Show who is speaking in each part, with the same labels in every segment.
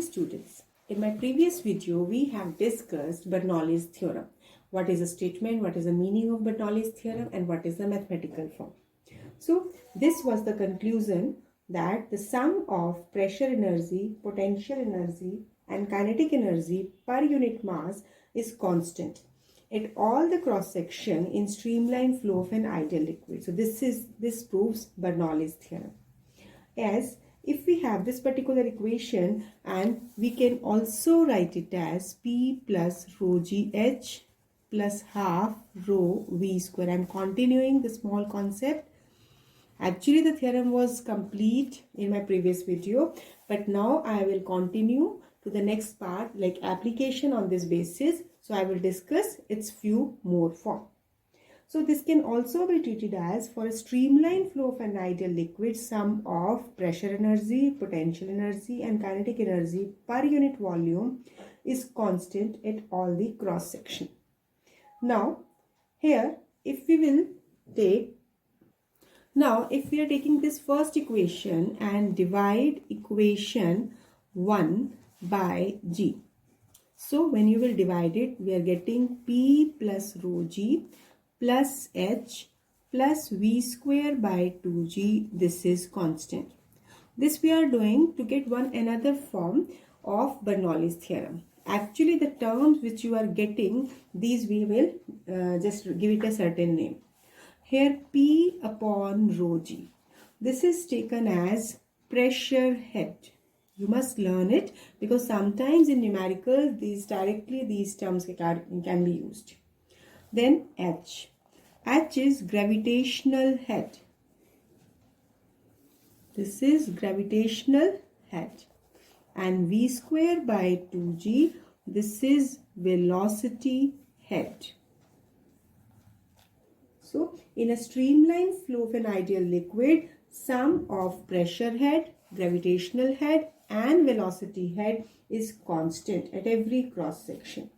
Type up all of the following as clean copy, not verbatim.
Speaker 1: students, in my previous video we have discussed Bernoulli's theorem. What is a statement, what is the meaning of Bernoulli's theorem, and what is the mathematical form. So this was the conclusion that the sum of pressure energy, potential energy and kinetic energy per unit mass is constant at all the cross section in streamline flow of an ideal liquid. So this proves Bernoulli's theorem. As if we have this particular equation, and we can also write it as P plus rho GH plus half rho V square. I am continuing the small concept. Actually the theorem was complete in my previous video, but now I will continue to the next part, like application on this basis. So I will discuss its few more form. So this can also be treated as, for a streamlined flow of an ideal liquid, sum of pressure energy, potential energy and kinetic energy per unit volume is constant at all the cross section. Now here if we are taking this first equation and divide equation 1 by G. So when you will divide it, we are getting P plus rho G plus H plus V square by 2G. This is constant. This we are doing to get one another form of Bernoulli's theorem. Actually the terms which you are getting, these we will just give it a certain name. Here P upon rho G. This is taken as pressure head. You must learn it because sometimes in numerical these terms can be used. Then H. H is gravitational head. This is gravitational head. And V square by 2G. This is velocity head. So in a streamlined flow of an ideal liquid, sum of pressure head, gravitational head and velocity head is constant at every cross section.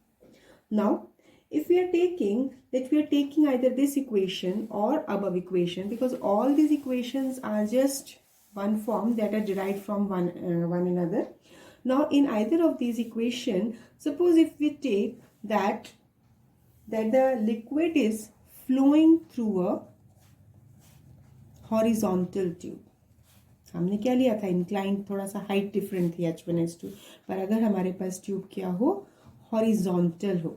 Speaker 1: Now if we are taking either this equation or above equation, because all these equations are just one form that are derived from one another. Now in either of these equations, suppose if we take that the liquid is flowing through a horizontal tube. हमने क्या लिया था, inclined, थोड़ा सा height different थी H1 H2, पर अगर हमारे पास ट्यूब क्या हो, हॉरिजॉन्टल हो,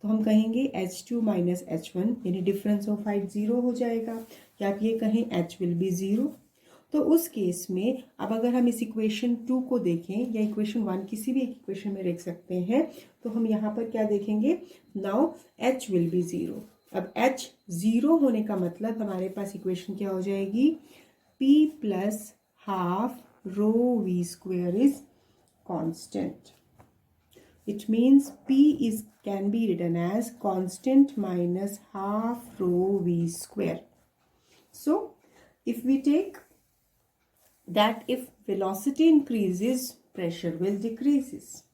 Speaker 1: तो हम कहेंगे H2 माइनस H1, यानी डिफरेंस ऑफ हाइट 0 हो जाएगा, या आप ये कहें H विल बी 0. तो उस केस में अब अगर हम इस इक्वेशन 2 को देखें या इक्वेशन 1 किसी भी एक इक्वेशन में लिख सकते हैं, तो हम यहाँ पर क्या देखेंगे, नाउ H विल बी 0. अब H 0 होने का मतलब हमारे पास इक्वेशन क्या हो जाएगी, P plus half rho V square is constant. It means P can be written as constant minus half rho V square. So if we take that if velocity increases, pressure will decreases,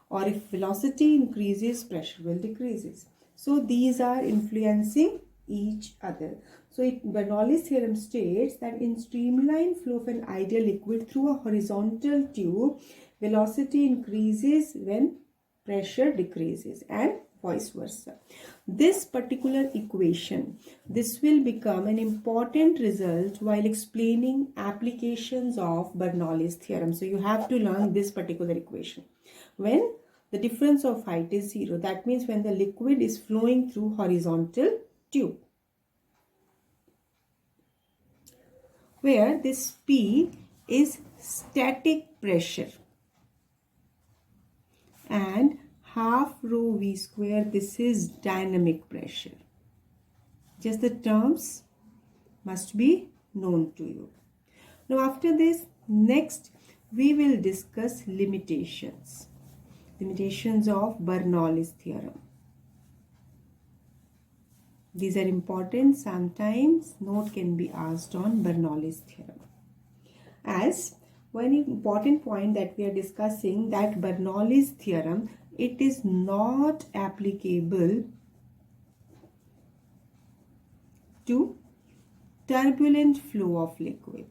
Speaker 1: or if velocity increases, pressure will decreases. So these are influencing each other. So Bernoulli's theorem states that in streamlined flow of an ideal liquid through a horizontal tube, velocity increases when pressure decreases and vice versa. This particular equation, this will become an important result while explaining applications of Bernoulli's theorem. So you have to learn this particular equation. When the difference of height is 0, that means when the liquid is flowing through horizontal tube, where this P is static pressure and half rho V square, this is dynamic pressure. Just the terms must be known to you. Now after this, next we will discuss limitations of Bernoulli's theorem. These are important. Sometimes note can be asked on Bernoulli's theorem. As one important point that we are discussing, that Bernoulli's theorem, it is not applicable to turbulent flow of liquid.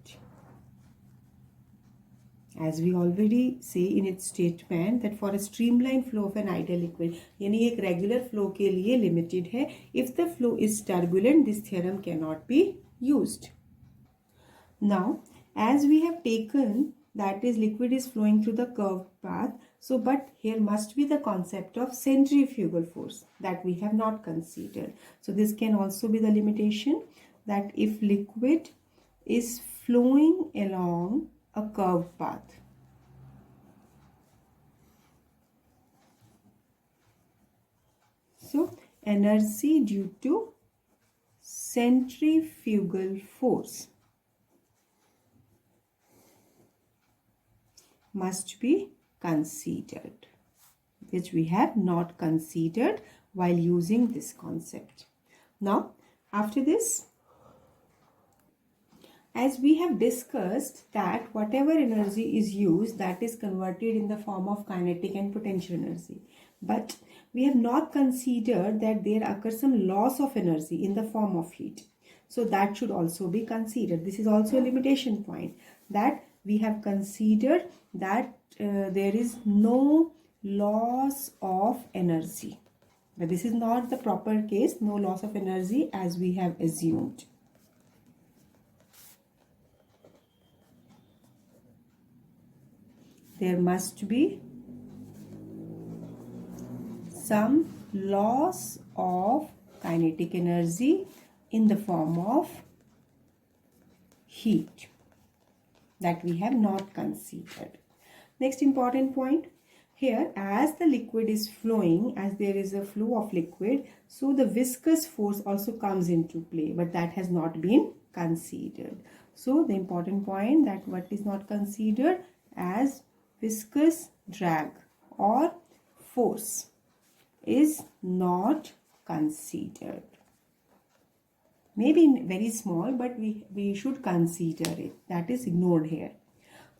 Speaker 1: as we already say in its statement that for a streamlined flow of an ideal liquid, यानी एक regular flow के लिए limited है. If the flow is turbulent, this theorem cannot be used. Now, as we have taken that is liquid is flowing through the curved path, so but here must be the concept of centrifugal force that we have not considered. So this can also be the limitation, that if liquid is flowing along a curved path, so energy due to centrifugal force must be considered, which we have not considered while using this concept. Now, after this, as we have discussed that whatever energy is used, that is converted in the form of kinetic and potential energy. But we have not considered that there occurs some loss of energy in the form of heat. So that should also be considered. This is also a limitation point, that we have considered that there is no loss of energy. But this is not the proper case, no loss of energy as we have assumed. There must be some loss of kinetic energy in the form of heat that we have not considered. Next important point, here as the liquid is flowing, as there is a flow of liquid, so the viscous force also comes into play, but that has not been considered. So the important point, that what is not considered as viscous drag or force is not considered. Maybe very small, but we should consider it. That is ignored here.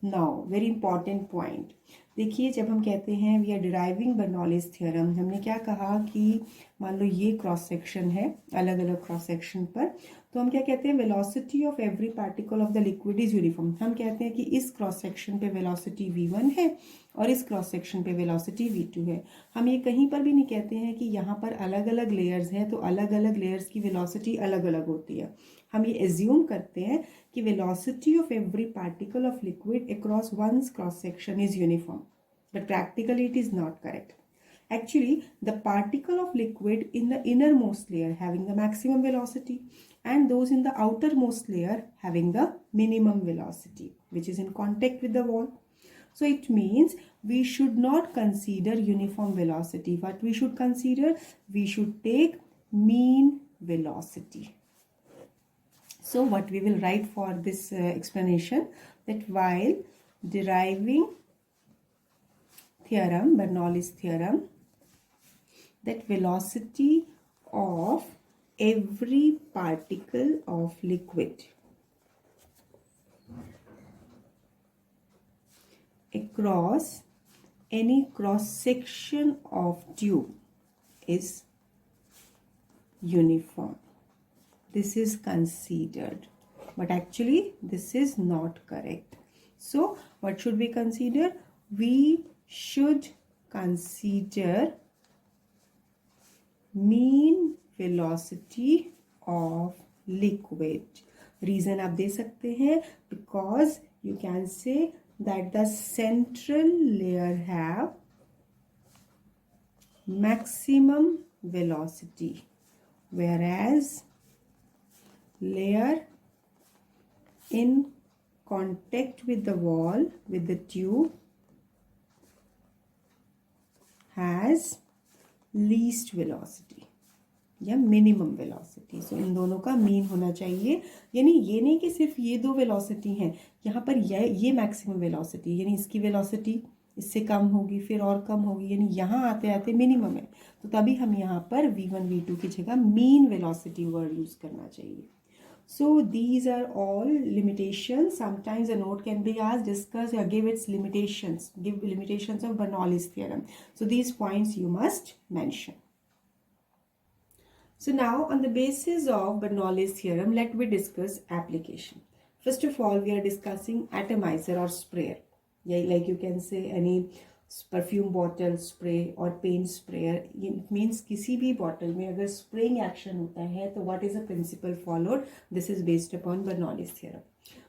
Speaker 1: Now, very important point. देखिए, जब हम कहते हैं we are deriving Bernoulli's theorem, हमने क्या कहा कि मान लो ये क्रॉस सेक्शन है, अलग अलग क्रॉस सेक्शन पर, तो हम क्या कहते हैं, velocity of every particle of the liquid is uniform. हम कहते हैं कि इस क्रॉस सेक्शन पे वेलोसिटी v1 है और इस क्रॉस सेक्शन पे वेलोसिटी v2 है. हम ये कहीं पर भी नहीं कहते हैं कि यहाँ पर अलग अलग लेयर्स हैं तो अलग अलग लेयर्स की वेलोसिटी अलग अलग होती है. हम ये एज्यूम करते हैं कि velocity of every particle of liquid across once cross section is uniform, but practically it is not correct. Actually, the particle of liquid in the innermost layer having the maximum velocity and those in the outermost layer having the minimum velocity, which is in contact with the wall. So it means we should not consider uniform velocity. What we should consider? We should take mean velocity. So what we will write for this explanation, that while deriving theorem, Bernoulli's theorem, that velocity of every particle of liquid across any cross section of tube is uniform. This is considered, but actually this is not correct. So what should we consider? We should consider mean velocity of liquid. Reason आप दे सकते हैं, because you can say that the central layer have maximum velocity, whereas layer in contact with the wall, with the tube, has least velocity या minimum velocity. सो इन दोनों का mean होना चाहिए. यानी ये नहीं कि सिर्फ ये दो वेलोसिटी हैं, यहाँ पर ये मैक्सिमम वेलोसिटी, यानी इसकी वेलोसिटी इससे कम होगी, फिर और कम होगी, यानी यहाँ आते आते मिनिमम है. तो तभी हम यहाँ पर v1 v2 की जगह मीन वेलोसिटी वर्ड यूज करना चाहिए. So these are all limitations. Sometimes a note can be asked, discuss or give its limitations. Give limitations of Bernoulli's theorem. So these points you must mention. So now on the basis of Bernoulli's theorem, let me discuss application. First of all, we are discussing atomizer or sprayer. like you can say any perfume bottle spray और paint sprayer, ये means किसी भी bottle में अगर spraying action होता है तो what is the principle followed, this is based upon Bernoulli's theorem.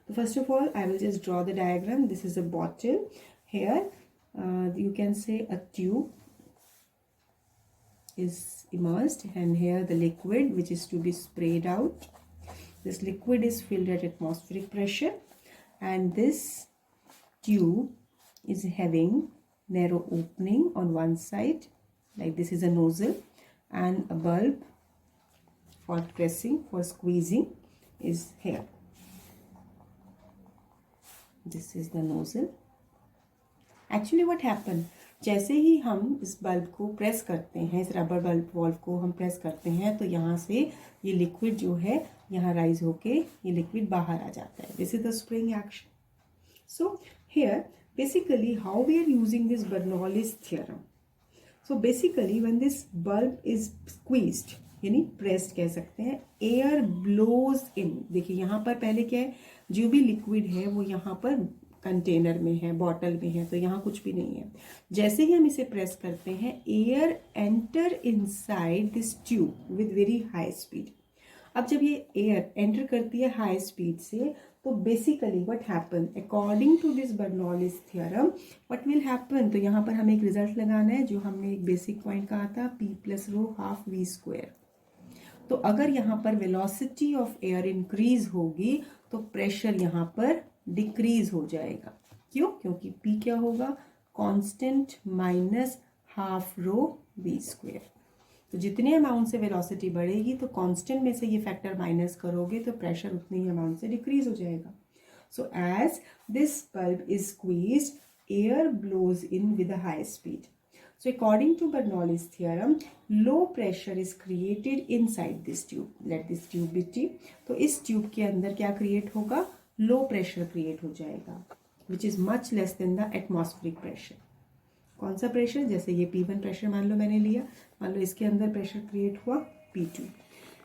Speaker 1: तो first of all I will just draw the diagram. This is a bottle. Here you can say a tube is immersed, and here the liquid which is to be sprayed out. This liquid is filled at atmospheric pressure, and this tube is having narrow opening on one side, like this is a nozzle, and a bulb for pressing, for squeezing is here. This is the nozzle. Actually what happened, जैसे ही हम इस bulb को press करते हैं, इस rubber bulb valve को हम press करते हैं, तो यहाँ से ये लिक्विड जो है यहाँ राइज होके ये लिक्विड बाहर आ जाता है. This is the spring action. So here basically how we are using this Bernoulli's theorem. So basically when this bulb is squeezed, यानी pressed कह सकते हैं, air blows in. देखिए यहाँ पर पहले क्या है, जो भी लिक्विड है वो यहाँ पर कंटेनर में है, बॉटल में है, तो यहाँ कुछ भी नहीं है. जैसे ही हम इसे प्रेस करते हैं, air enter inside this tube with very high speed. अब जब ये एयर एंटर करती है हाई स्पीड से, तो basically what happen according to this Bernoulli's theorem, what will happen, तो यहाँ पर हमें एक रिजल्ट लगाना है जो हमने एक बेसिक पॉइंट कहा था, P + ρ ½ v². तो अगर यहाँ पर वेलोसिटी ऑफ एयर इंक्रीज होगी तो प्रेशर यहाँ पर डिक्रीज हो जाएगा. क्यों? क्योंकि P क्या होगा, कांस्टेंट माइनस ½ ρ v². तो जितने अमाउंट से वेलोसिटी बढ़ेगी तो कांस्टेंट में से ये फैक्टर माइनस करोगे तो प्रेशर उतने ही अमाउंट से डिक्रीज हो जाएगा. So as this bulb is squeezed, air blows in with a high speed. So according to Bernoulli's theorem, low pressure is created inside this tube. Let this tube be T. तो इस tube के अंदर क्या create होगा, लो pressure create हो जाएगा, which is much less than the atmospheric pressure. कौन सा प्रेशर, जैसे ये P1 प्रेशर मान लो मैंने लिया, मान लो इसके अंदर प्रेशर क्रिएट हुआ P2.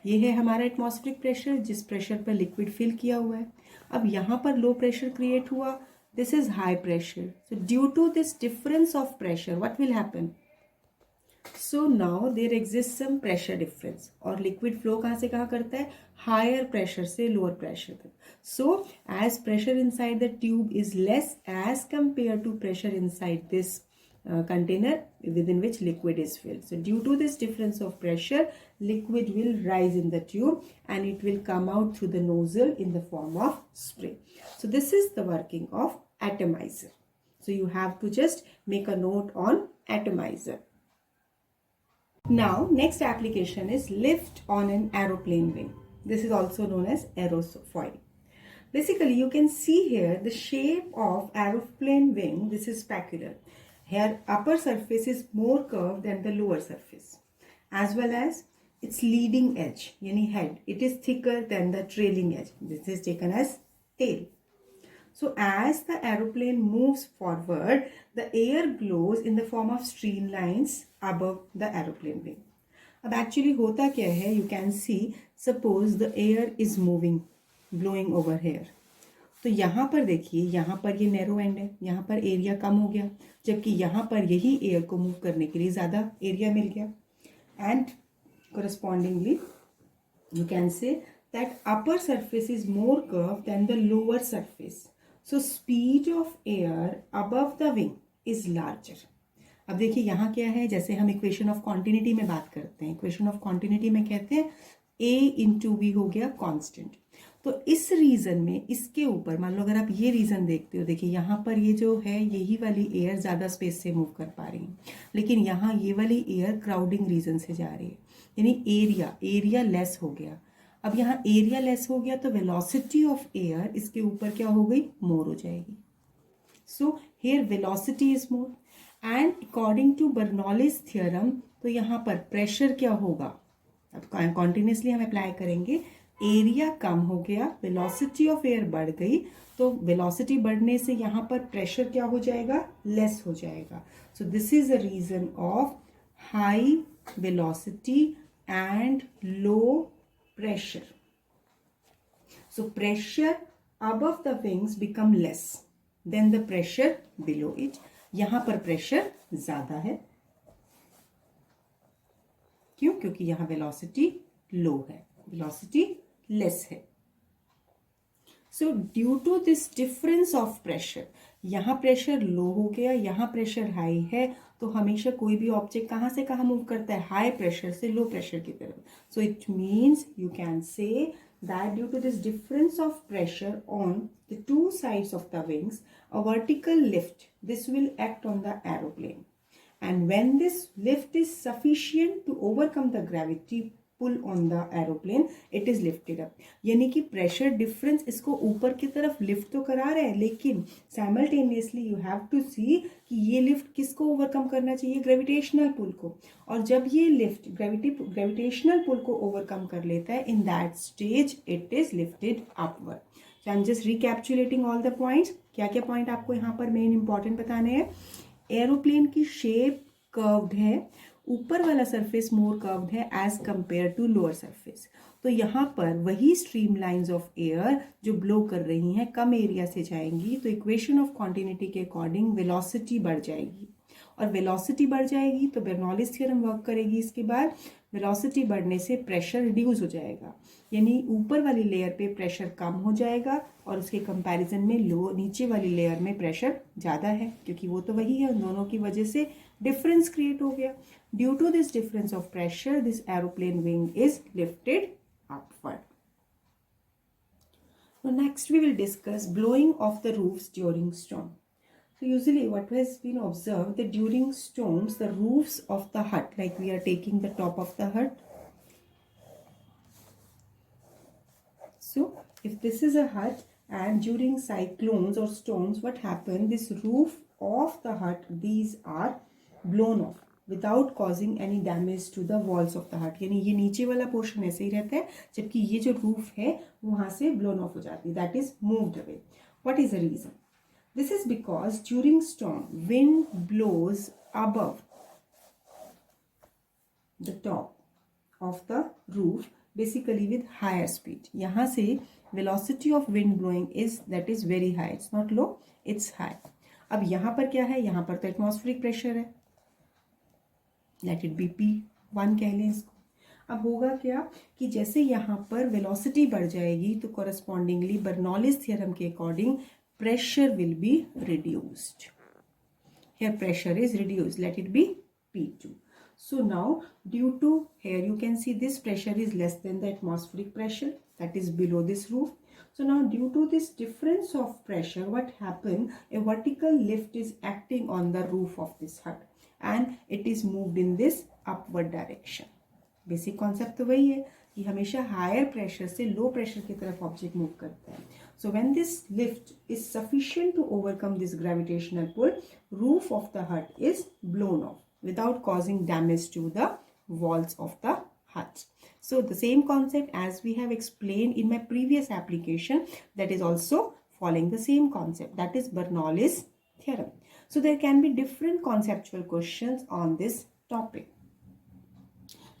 Speaker 1: ये है हमारा एटमॉस्फेरिक प्रेशर, जिस प्रेशर पर लिक्विड फिल किया हुआ है. अब यहाँ पर लो प्रेशर क्रिएट हुआ, this is high pressure. So due to this difference of pressure what will happen, so now there exist some pressure difference. और लिक्विड फ्लो कहाँ से कहाँ करता है, हायर प्रेशर से लोअर प्रेशर तक. So as pressure inside the tube is less as compare to pressure inside this container within which liquid is filled. So due to this difference of pressure, liquid will rise in the tube and it will come out through the nozzle in the form of spray. So this is the working of atomizer. So you have to just make a note on atomizer. Now next application is lift on an aeroplane wing. This is also known as aerofoil. Basically you can see here the shape of aeroplane wing. This is specular. Here upper surface is more curved than the lower surface, as well as its leading edge, yani head, it is thicker than the trailing edge. This is taken as tail. So as the aeroplane moves forward, the air blows in the form of streamlines above the aeroplane wing. अब actually होता क्या है, you can see, suppose the air is moving, blowing over here. तो यहाँ पर देखिए, यहाँ पर ये नैरो एंड है, यहाँ पर एरिया कम हो गया, जबकि यहाँ पर यही एयर को मूव करने के लिए ज़्यादा एरिया मिल गया. And correspondingly you can say that upper surface is more curved than the lower surface. So speed of air above the wing is larger. अब देखिए यहाँ क्या है, जैसे हम इक्वेशन ऑफ कॉन्टिन्यूटी में बात करते हैं, इक्वेशन ऑफ कॉन्टिन्यूटी में कहते हैं A × V हो गया कांस्टेंट. तो इस रीजन में इसके ऊपर मान लो अगर आप ये रीजन देखते हो, देखिए यहाँ पर ये जो है यही वाली एयर ज़्यादा स्पेस से मूव कर पा रही है, लेकिन यहाँ ये वाली एयर क्राउडिंग रीजन से जा रही है, यानी एरिया लेस हो गया. अब यहाँ एरिया लेस हो गया तो वेलोसिटी ऑफ एयर इसके ऊपर क्या हो गई, मोर हो जाएगी. So here velocity is more. And according to Bernoulli's theorem, तो यहाँ पर प्रेशर क्या होगा, अब कॉन्टिन्यूसली हम अप्लाई करेंगे, एरिया कम हो गया, वेलोसिटी ऑफ एयर बढ़ गई, तो वेलोसिटी बढ़ने से यहाँ पर प्रेशर क्या हो जाएगा, लेस हो जाएगा. So this is a reason of high velocity and low pressure. So pressure above the wings become less. Then the pressure below it. यहां पर प्रेशर ज्यादा है, क्यों? क्योंकि यहां वेलोसिटी लो है, वेलोसिटी लेस है। So due to this difference of pressure, यहाँ प्रेशर लो हो गया, यहाँ प्रेशर हाई है, तो हमेशा कोई भी ऑब्जेक्ट कहाँ से कहाँ मूव करता है? हाई प्रेशर से लो प्रेशर की तरफ। So it means you can से that due to this difference of pressure on the two sides of the wings, a vertical lift, this will act on the aeroplane. And when this lift is sufficient to overcome the gravity pull on the aeroplane, it is lifted up. यानी कि pressure difference इसको ऊपर की तरफ lift तो करा रहा है, लेकिन साइमल्टेनियसली यू हैव टू सी कि ये लिफ्ट किसको ओवरकम करना चाहिए? ग्रेविटेशनल पुल को। और जब ये लिफ्ट ग्रेविटेशनल पुल को ओवरकम कर लेता है, in that stage it is lifted upward. So I am just recapitulating all the points. क्या क्या पॉइंट आपको यहाँ पर मेन इंपॉर्टेंट बताने हैं? एरोप्लेन की शेप कर्व्ड है, ऊपर वाला सरफेस मोर कर्व्ड है as compare to lower surface. तो यहाँ पर वही स्ट्रीम लाइंस ऑफ एयर जो ब्लो कर रही हैं कम एरिया से जाएंगी, तो इक्वेशन ऑफ कॉन्टिन्यूटी के अकॉर्डिंग वेलोसिटी बढ़ जाएगी, और वेलोसिटी बढ़ जाएगी तो बर्नौलिस थ्योरम वर्क करेगी। इसके बाद वेलोसिटी बढ़ने से प्रेशर रिड्यूस हो जाएगा, यानी ऊपर वाली लेयर पे प्रेशर कम हो जाएगा और उसके कंपैरिजन में नीचे वाली लेयर में प्रेशर ज़्यादा है, क्योंकि वो तो वही है, उन दोनों की वजह से डिफरेंस क्रिएट हो गया। Due to this difference of pressure this aeroplane wing is lifted upward. Next we will discuss blowing of the roofs during storm. So usually what has been observed that during storms the roofs of the hut, like we are taking the top of the hut. So if this is a hut and during cyclones or storms what happen, this roof of the hut, these are blown off without causing any damage to the walls of the hut. यानी ये नीचे वाला portion ऐसे ही रहता है, जबकि ये जो रूफ है वहां से ब्लोन ऑफ हो जाती है, that is moved away. What is the reason? This is because during storm, wind blows above the top of the roof, basically with higher speed. यहाँ से velocity of wind blowing is that is very high. It's not low, it's high. अब यहाँ पर क्या है? यहाँ पर तो एटमॉस्फेरिक प्रेशर है, let it be P1 कह लें इसको। अब होगा क्या कि जैसे यहाँ पर वेलोसिटी बढ़ जाएगी तो कॉरेस्पॉन्डिंगली बर्नौलिस थ्योरम के according pressure will be reduced. Here pressure is reduced, let it be P2. So now due to here you can see this pressure is less than the atmospheric pressure that is below this roof. So now due to this difference of pressure what happened, a vertical lift is acting on the roof of this hut and it is moved in this upward direction. Basic concept तो वही है कि हमेशा higher pressure से low pressure की तरफ object move करता है। So when this lift is sufficient to overcome this gravitational pull, roof of the hut is blown off without causing damage to the walls of the hut. So the same concept as we have explained in my previous application, that is also following the same concept, that is Bernoulli's theorem. So there can be different conceptual questions on this topic.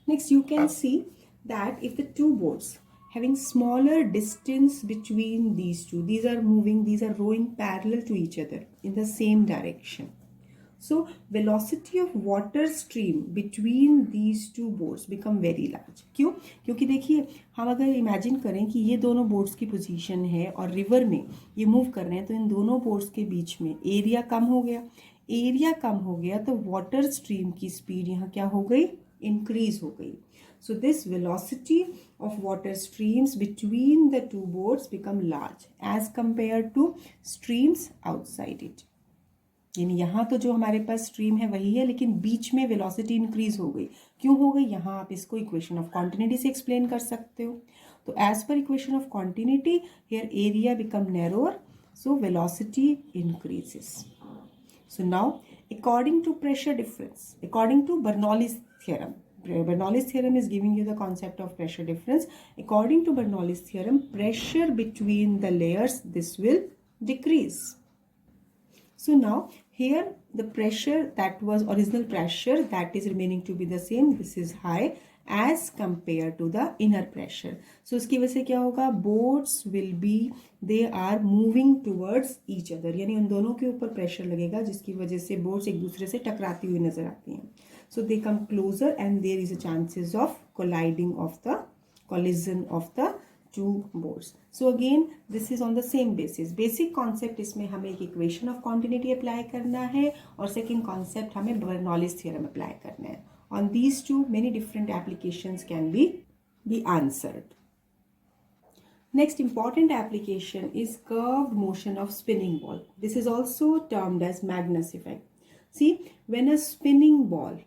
Speaker 1: Next you can see that if the two boats having smaller distance between these two, these are moving, these are rowing parallel to each other in the same direction. So velocity of water stream between these two boats become very large. क्यों? क्योंकि देखिए हम अगर imagine करें कि ये दोनों boats की पोजीशन है और रिवर में ये मूव कर रहे हैं, तो इन दोनों बोट्स के बीच में एरिया कम हो गया, एरिया कम हो गया तो वाटर स्ट्रीम की स्पीड यहाँ क्या हो गई? इंक्रीज हो गई. So this velocity of water streams between the two boats become large as compared to streams outside it. यानी यहाँ तो जो हमारे पास स्ट्रीम है वही है, लेकिन बीच में वेलोसिटी इंक्रीज हो गई. क्यों हो गई? यहाँ आप इसको इक्वेशन ऑफ कॉन्टिन्यूटी से एक्सप्लेन कर सकते हो. तो as per equation of continuity here area become narrower, so velocity increases. So now according to pressure difference, according to Bernoulli's theorem, Bernoulli's theorem is giving you the concept of pressure difference. According to Bernoulli's theorem, pressure between the layers, this will decrease. So now here the pressure that was original pressure that is remaining to be the same, this is high, as compared to the inner pressure. So उसकी वजह से क्या होगा, boards will be, they are moving towards each other, यानी उन दोनों के ऊपर प्रेशर लगेगा जिसकी वजह से बोर्ड्स एक दूसरे से टकराती हुई नजर आती हैं. So they come closer and there is a chances of collision of the two boards. So again this is on the same basis. Basic concept इसमें हमें एक equation of continuity apply करना है और second concept हमें Bernoulli's theorem apply करना है. On these two many different applications can be answered. Next important application is curved motion of spinning ball. This is also termed as Magnus effect. See, when a spinning ball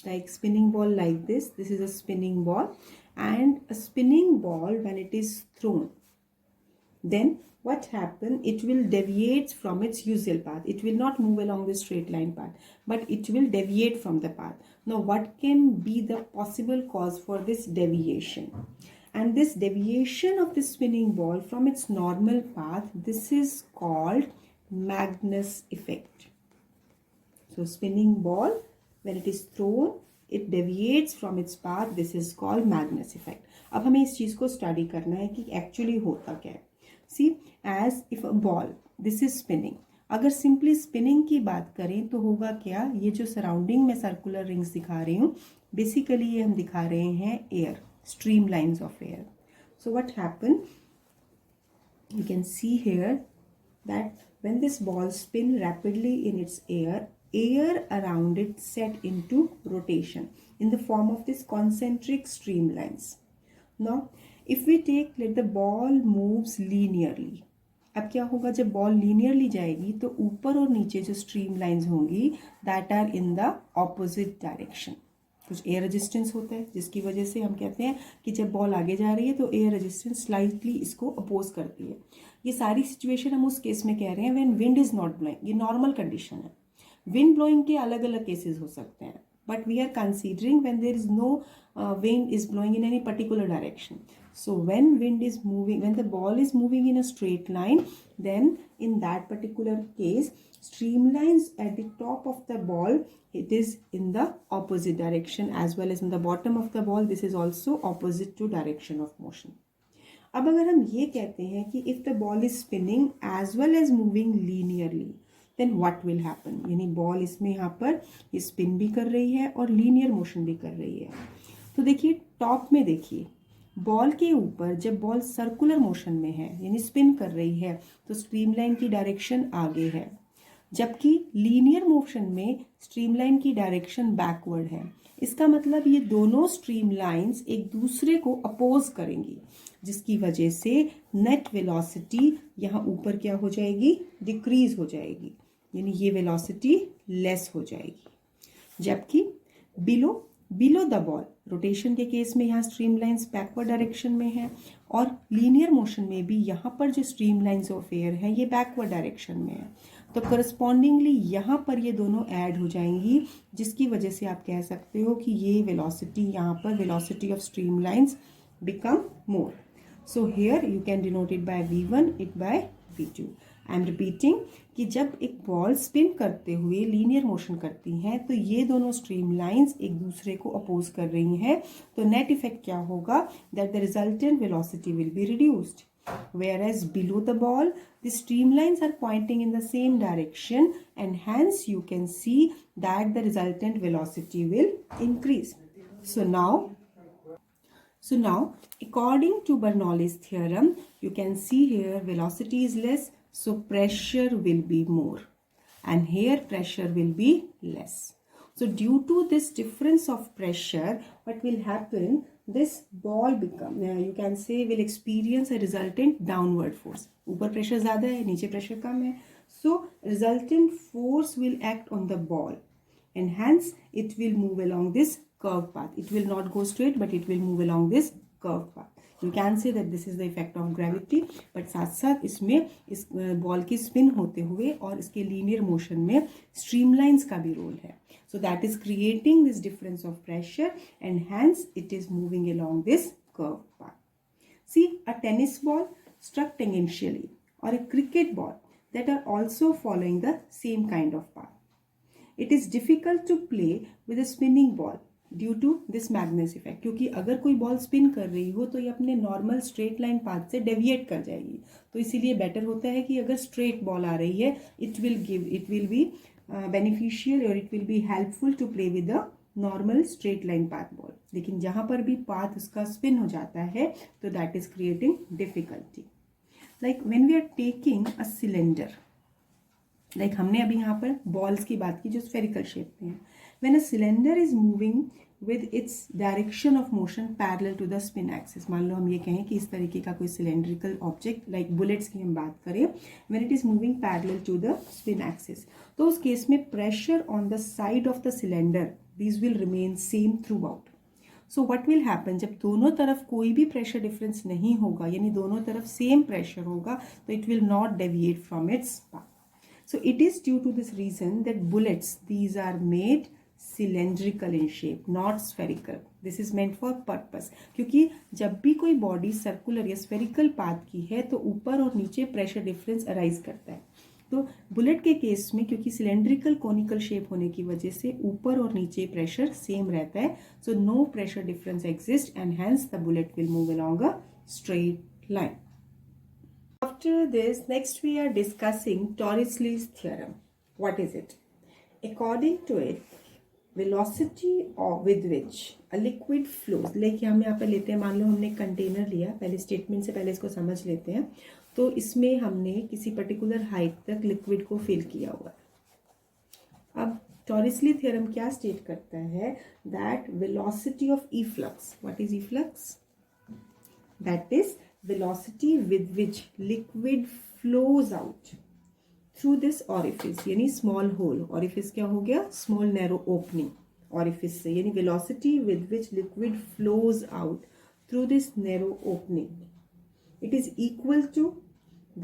Speaker 1: like this is a spinning ball, and a spinning ball when it is thrown, then what happen, it will deviate from its usual path. It will not move along the straight line path, but it will deviate from the path. Now what can be the possible cause for this deviation? And this deviation of the spinning ball from its normal path, this is called Magnus effect. So spinning ball, when it is thrown, it deviates from its path. This is called Magnus effect. अब हमें इस चीज को study करना है कि actually होता क्या है. See, as if a ball, this is spinning. अगर सिंपली स्पिनिंग की बात करें तो होगा क्या, ये जो सराउंडिंग में सर्कुलर रिंग्स दिखा रही हूँ, बेसिकली ये हम दिखा रहे हैं air, stream lines of air. So what happen, you can see here that when this ball spin rapidly in its air around it set into rotation in the form of this concentric streamlines. Now if we take, let the ball moves linearly. अब क्या होगा, जब ball linearly जाएगी तो ऊपर और नीचे जो स्ट्रीम लाइंस होंगी that are in the opposite direction. कुछ एयर रेजिस्टेंस होता है जिसकी वजह से हम कहते हैं कि जब बॉल आगे जा रही है तो एयर रेजिस्टेंस स्लाइटली इसको अपोज करती है. ये सारी सिचुएशन हम उस केस में कह रहे हैं when wind is not blowing. ये नॉर्मल कंडीशन है. विंड ब्लोइंग के अलग अलग केसेस हो सकते हैं, but we are considering when there is no wind is blowing in any particular direction. So when wind is moving, when the ball is moving in a straight line, then in that particular case streamlines at the top of the ball, it is in the opposite direction, as well as in the bottom of the ball, this is also opposite to direction of motion. अब अगर हम ये कहते हैं कि if the ball is spinning as well as moving linearly, then what will happen, यानी ball इसमें यहाँ पर स्पिन भी कर रही है और लीनियर मोशन भी कर रही है. तो देखिए टॉप में देखिए, बॉल के ऊपर जब बॉल सर्कुलर मोशन में है यानी स्पिन कर रही है तो स्ट्रीमलाइन की डायरेक्शन आगे है, जबकि लीनियर मोशन में स्ट्रीमलाइन की डायरेक्शन बैकवर्ड है. इसका मतलब ये दोनों स्ट्रीमलाइंस एक दूसरे को अपोज करेंगी, जिसकी वजह से नेट वेलोसिटी यहाँ ऊपर क्या हो जाएगी, डिक्रीज हो जाएगी, यानी ये वेलोसिटी लेस हो जाएगी. जबकि बिलो द बॉल रोटेशन के केस में यहाँ स्ट्रीमलाइंस बैकवर्ड डायरेक्शन में है और लीनियर मोशन में भी यहाँ पर जो स्ट्रीमलाइंस ऑफ एयर है ये बैकवर्ड डायरेक्शन में है. तो करस्पॉन्डिंगली यहाँ पर ये दोनों ऐड हो जाएंगी, जिसकी वजह से आप कह सकते हो कि ये वेलोसिटी यहाँ पर velocity of streamlines become more. So here you can denote it by V1, it by V2. I am repeating कि जब एक बॉल स्पिन करते हुए लीनियर मोशन करती हैं तो ये दोनों स्ट्रीम लाइंस एक दूसरे को अपोज कर रही हैं, तो नेट इफेक्ट क्या होगा, that the resultant velocity will be reduced. Whereas below the ball, the streamlines are pointing in the same direction, and hence you can see that the resultant velocity will increase. So now, according to Bernoulli's theorem, you can see here velocity is less, so pressure will be more, and here pressure will be less. So due to this difference of pressure, what will happen? This ball you can say will experience a resultant downward force. ऊपर pressure ज़्यादा है, नीचे pressure कम है. So resultant force will act on the ball, and hence it will move along this curved path. It will not go straight, but it will move along this curved path. You can say that this is the effect of gravity, but साथ साथ इसमें इस ball की spin होते हुए और इसके linear motion में स्ट्रीमलाइंस का भी रोल है. So that is creating this difference of pressure, and hence it is moving along this curved path. See, a tennis ball struck tangentially or a cricket ball that are also following the same kind of path. It is difficult to play with a spinning ball due to this Magnus effect, क्योंकि अगर कोई ball spin कर रही हो तो ये अपने normal straight line path से डेविएट कर जाएगी, तो इसीलिए बेटर होता है कि अगर स्ट्रेट बॉल आ रही है इट विल बी बेनिफिशियल और it will be helpful to play with the normal straight line path ball. लेकिन जहां पर भी पाथ उसका स्पिन हो जाता है तो that is creating difficulty. Like when we are taking a cylinder, like हमने अभी यहाँ पर बॉल्स की बात की जो स्फेरिकल शेप में है, when a cylinder is moving with its direction of motion parallel to the spin axis, मान लो हम ये कहें कि इस तरीके का कोई सिलेंड्रिकल ऑब्जेक्ट लाइक बुलेट्स की हम बात करें, when it is moving parallel to the spin axis, तो उस केस में pressure on the side of the cylinder these will remain same throughout. So what will happen, जब दोनों तरफ कोई भी प्रेशर डिफरेंस नहीं होगा, यानी दोनों तरफ सेम प्रेशर होगा, तो it will not deviate from its path. So it is due to this reason that bullets, these are made cylindrical in shape, not spherical. This is meant for purpose. क्योंकि जब भी कोई body circular या spherical path की है तो ऊपर और नीचे प्रेशर डिफरेंस अराइज करता है। तो बुलेट के केस में क्योंकि सिलेंड्रिकल कोनिकल शेप होने की वजह से ऊपर और नीचे प्रेशर सेम रहता है, so no pressure difference exist and hence the bullet will move along a straight line. After this, next we are discussing Torricelli's theorem. What is it? According to it, velocity with which a liquid flows, like हम यहाँ पे लेते हैं, मान लो हमने container लिया, पहले statement से पहले इसको समझ लेते हैं, तो इसमें हमने किसी पर्टिकुलर हाइट तक लिक्विड को फिल किया हुआ है। अब टॉरिसली थ्योरम क्या स्टेट करता है, that velocity of efflux, what is efflux, that is velocity with which liquid flows out through this orifice, यानी small hole, orifice क्या हो गया, small narrow opening, orifice से, यानी velocity with which liquid flows out through this narrow opening, it is equal to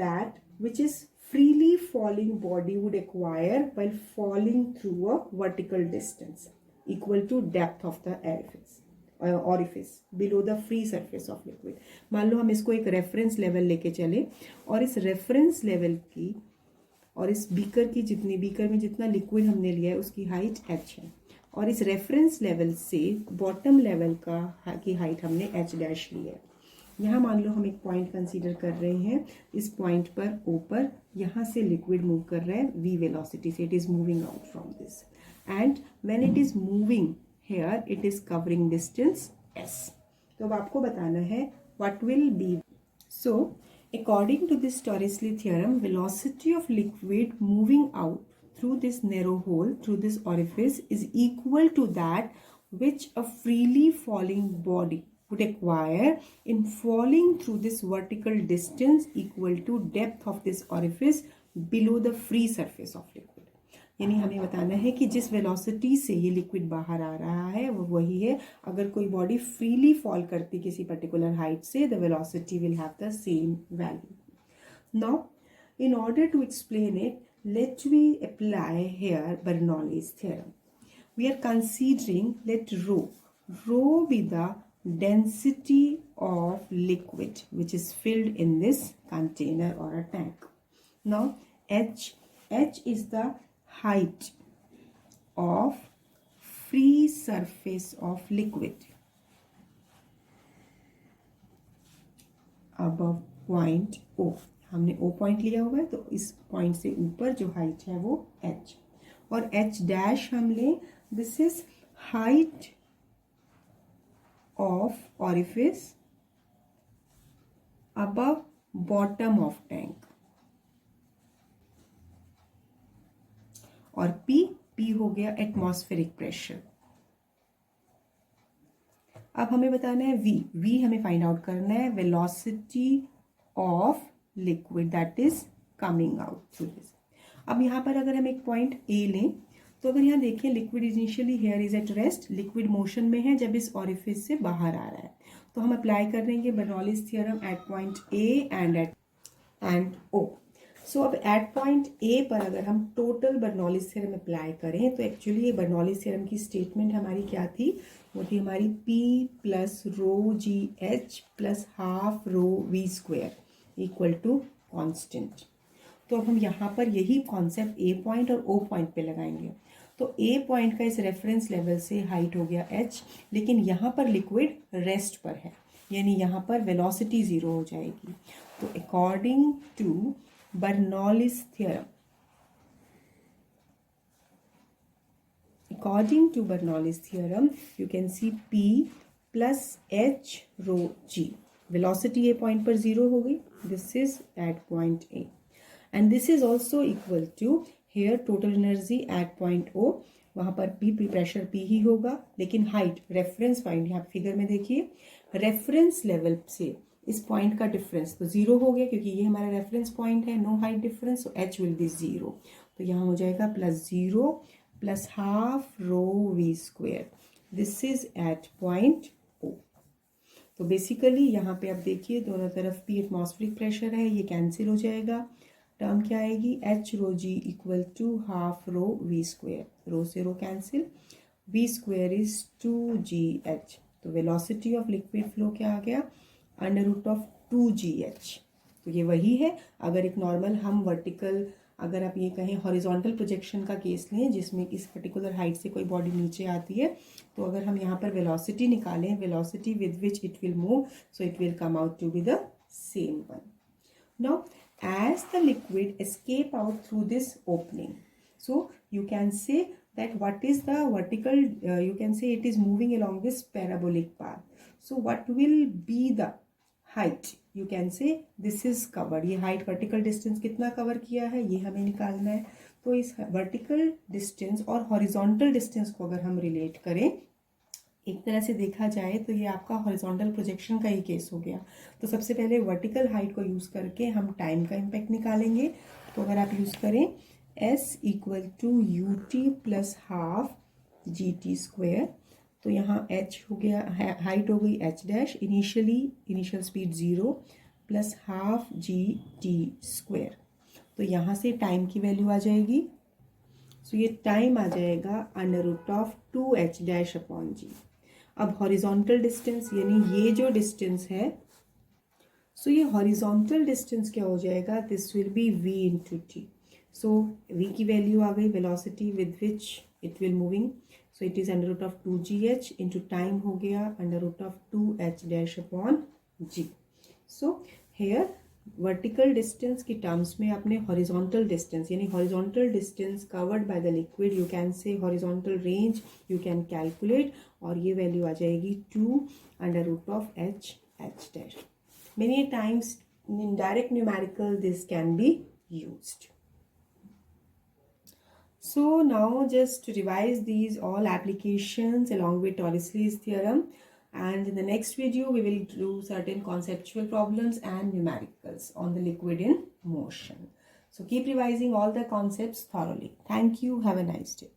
Speaker 1: that which is freely falling body would acquire while falling through a vertical distance equal to depth of the orifice below the free surface of liquid। मान लो हम इसको एक reference level लेके चले और इस reference level की और इस बीकर की जितनी, बीकर में जितना लिक्विड हमने लिया है उसकी हाइट h है, और इस रेफरेंस लेवल से बॉटम लेवल की हाइट हमने h डैश ली है। यहाँ मान लो हम एक पॉइंट कंसीडर कर रहे हैं, इस पॉइंट पर ऊपर यहाँ से लिक्विड मूव कर रहा है v वेलोसिटी से, it is moving out from this, and when it is moving here it is covering distance s। तो अब आपको बताना है what will be। So according to this Torricelli theorem, velocity of liquid moving out through this narrow hole, through this orifice, is equal to that which a freely falling body would acquire in falling through this vertical distance equal to depth of this orifice below the free surface of liquid। यानी हमें बताना है कि जिस velocity से ये liquid बाहर आ रहा है वो वही है, अगर कोई बॉडी फ्रीली फॉल करती किसी पर्टिकुलर हाइट से, the velocity will have the same value. Now in order to explain it, let we apply here Bernoulli's theorem. We are considering let rho be the density of liquid which is filled in this container or a tank. Now h is the height of free surface of liquid above point O। हमने O point लिया हुआ है तो इस point से ऊपर जो height है वो h, और h डैश हम ले, this is height of orifice above bottom of tank, और P हो गया एटमॉस्फेरिक प्रेशर। अब हमें बताना है V हमें फाइंड आउट करना है velocity of liquid that is coming out through this. अब यहाँ पर अगर हम एक पॉइंट A लें तो अगर यहाँ देखें liquid initially here is at rest, liquid motion में है जब इस ऑरिफिस से बाहर आ रहा है, तो हम अप्लाई कर देंगे Bernoulli's theorem at point A and O। So अब एट पॉइंट ए पर अगर हम टोटल बर्नौलीज थ्योरम अप्लाई करें तो एक्चुअली ये बर्नौलीज थ्योरम की स्टेटमेंट हमारी क्या थी, वो थी हमारी P plus rho g h plus half rho v square equal to constant. तो अब हम यहाँ पर यही कॉन्सेप्ट ए पॉइंट और ओ पॉइंट पे लगाएंगे। तो ए पॉइंट का इस रेफरेंस लेवल से हाइट हो गया h, लेकिन यहाँ पर लिक्विड रेस्ट पर है, यानी यहाँ पर वेलोसिटी ज़ीरो हो जाएगी। तो according to Bernoulli's theorem, according to Bernoulli's theorem, you can see P plus H rho G. Velocity A point पर zero हो गई. This is at point A. And this is also equal to here total energy at point O. वहाँ पर P pressure P ही होगा, लेकिन height reference point यहाँ figure में देखिए, reference level से इस पॉइंट का डिफरेंस तो जीरो हो गया क्योंकि ये हमारा रेफरेंस पॉइंट है, no height difference, so H will be zero. तो यहाँ हो जाएगा plus zero plus half rho v square, this is at point O. तो बेसिकली यहाँ पे आप देखिए दोनों तरफ P एटमॉस्फेरिक प्रेशर है, ये कैंसिल हो जाएगा, टर्म क्या आएगी H rho g equal to half rho v square, rho से rho cancel, v square is 2GH। तो वेलोसिटी ऑफ लिक्विड फ्लो क्या आ गया, अंडर रूट ऑफ 2GH। तो ये वही है, अगर एक नॉर्मल हम वर्टिकल, अगर आप ये कहें हॉरिजॉन्टल प्रोजेक्शन का केस लें जिसमें इस पर्टिकुलर हाइट से कोई बॉडी नीचे आती है, तो अगर हम यहाँ पर वेलोसिटी निकालें, velocity with which it will move, so it will come out to be the same one. Now as the liquid escape out through this opening, so you can say that what is the vertical, you can say it is moving along this parabolic path, so what will be the height, you can say this is covered, ये height vertical distance कितना cover किया है ये हमें निकालना है। तो इस vertical distance और horizontal distance को अगर हम relate करें, एक तरह से देखा जाए तो ये आपका हॉरिजॉन्टल प्रोजेक्शन का ही केस हो गया। तो सबसे पहले वर्टिकल हाइट को यूज़ करके हम टाइम का इम्पैक्ट निकालेंगे। तो अगर आप यूज़ करें S equal to u t plus half g t square, तो यहाँ h हो गया, हाइट हो गई h dash, initial speed 0 plus half g t square. तो यहाँ से टाइम की वैल्यू आ जाएगी, सो ये टाइम आ जाएगा under root of 2h dash upon g. अब हॉरिजॉन्टल डिस्टेंस यानी ये जो डिस्टेंस है, सो ये हॉरिजॉन्टल डिस्टेंस क्या हो जाएगा, this will be v into t. So v की वैल्यू आ गई, velocity with which it will moving, so it is under root of 2gh into time हो गया under root of 2h dash upon g। So here vertical distance की terms में आपने horizontal distance यानी horizontal distance covered by the liquid, you can say horizontal range you can calculate, और ये value आ जाएगी 2 under root of h dash. Many times in direct numerical this can be used. So now just to revise these all applications along with Torricelli's theorem, and in the next video we will do certain conceptual problems and numericals on the liquid in motion. So keep revising all the concepts thoroughly. Thank you. Have a nice day.